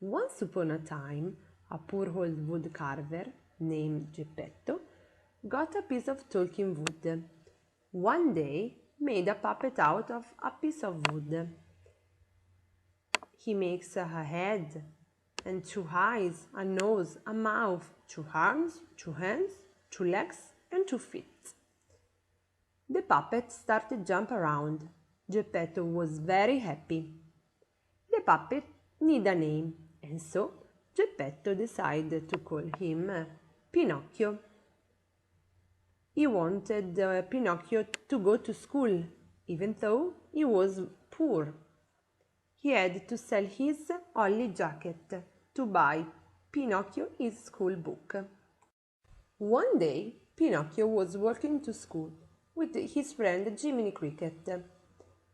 Once upon a time, a poor old wood carver named Geppetto got a piece of talking wood. One day, made a puppet out of a piece of wood. He makes a head and two eyes, a nose, a mouth, two arms, two hands, two legs, and 2 feet. The puppet started to jump around. Geppetto was very happy. The puppet needed a name, and so Geppetto decided to call him Pinocchio. He wanted Pinocchio to go to school, even though he was poor. He had to sell his only jacket to buy Pinocchio his school book. One day, Pinocchio was walking to school with his friend Jiminy Cricket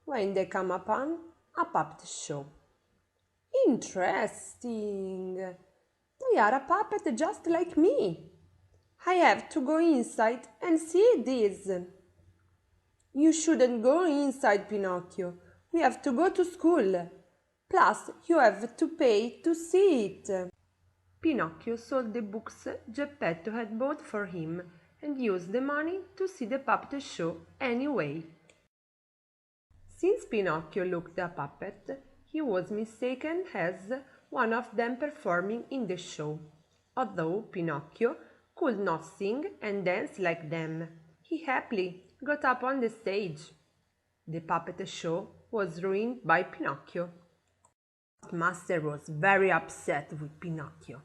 when they come upon a puppet show. Interesting! They are a puppet just like me. I have to go inside and see this. You shouldn't go inside, Pinocchio. We have to go to school. Plus, you have to pay to see it. Pinocchio sold the books Geppetto had bought for him and used the money to see the puppet show anyway. Since Pinocchio looked a puppet, he was mistaken as one of them performing in the show. Although Pinocchio could not sing and dance like them, he happily got up on the stage. The puppet show was ruined by Pinocchio. The master was very upset with Pinocchio.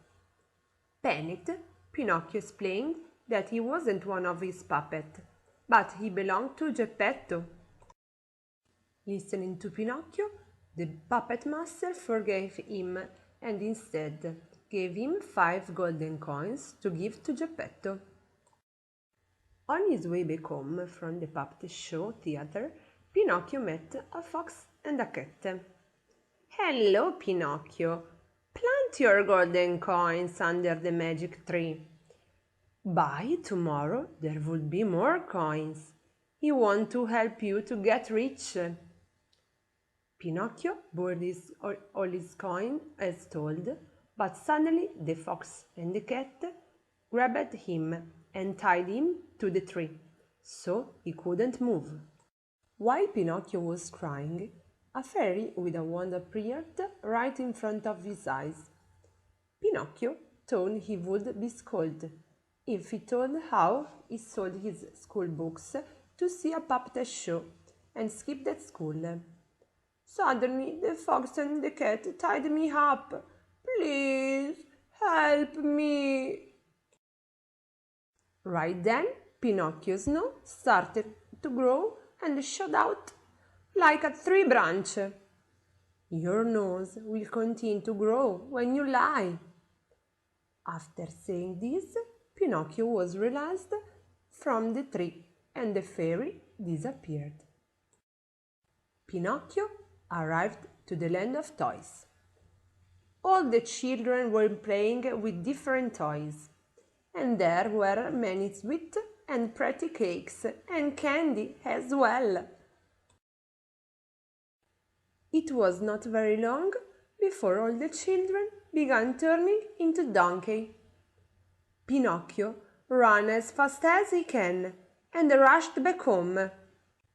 Panicked, Pinocchio explained that he wasn't one of his puppets, but he belonged to Geppetto. Listening to Pinocchio, the puppet master forgave him and instead gave him 5 golden coins to give to Geppetto. On his way back home from the puppet show theater, Pinocchio met a fox and a cat. "Hello, Pinocchio! Plant your golden coins under the magic tree. By tomorrow there will be more coins. We want to help you to get rich." Pinocchio bought all his coins as told, but suddenly the fox and the cat grabbed him and tied him to the tree, so he couldn't move. While Pinocchio was crying, a fairy with a wand appeared right in front of his eyes. Pinocchio thought he would be scolded if he told how he sold his school books to see a puppet show and skipped at school. Suddenly the fox and the cat tied me up. "Please help me." Right then, Pinocchio's nose started to grow and shot out like a tree branch. "Your nose will continue to grow when you lie." After saying this, Pinocchio was released from the tree and the fairy disappeared. Pinocchio arrived to the land of toys. All the children were playing with different toys, and there were many sweet and pretty cakes and candy as well. It was not very long before all the children began turning into donkeys. Pinocchio ran as fast as he can and rushed back home.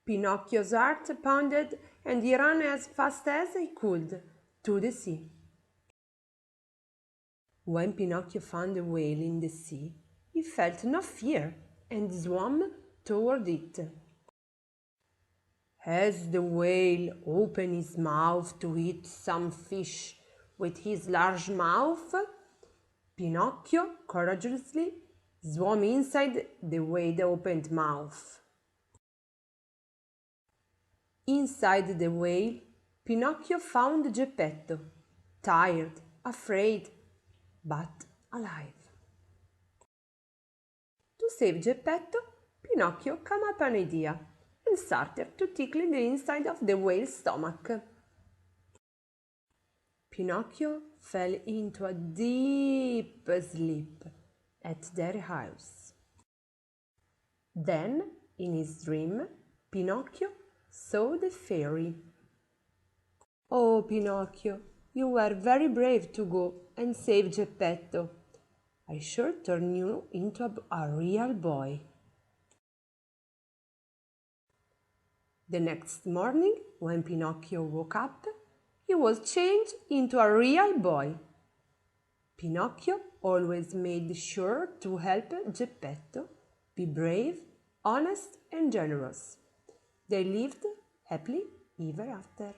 Pinocchio's heart pounded and he ran as fast as he could to the sea. When Pinocchio found a whale in the sea, he felt no fear and swam toward it. As the whale opened his mouth to eat some fish with his large mouth, Pinocchio courageously swam inside the wide-opened mouth. Inside the whale, Pinocchio found Geppetto, tired, afraid, but alive. To save Geppetto, Pinocchio came up an idea and started to tickle the inside of the whale's stomach. Pinocchio fell into a deep sleep at their house. Then, in his dream, Pinocchio saw the fairy. "Oh, Pinocchio, You were very brave to go and save Geppetto. I sure turned you into a real boy." The next morning, when Pinocchio woke up, he was changed into a real boy. Pinocchio always made sure to help Geppetto be brave, honest, and generous. They lived happily ever after.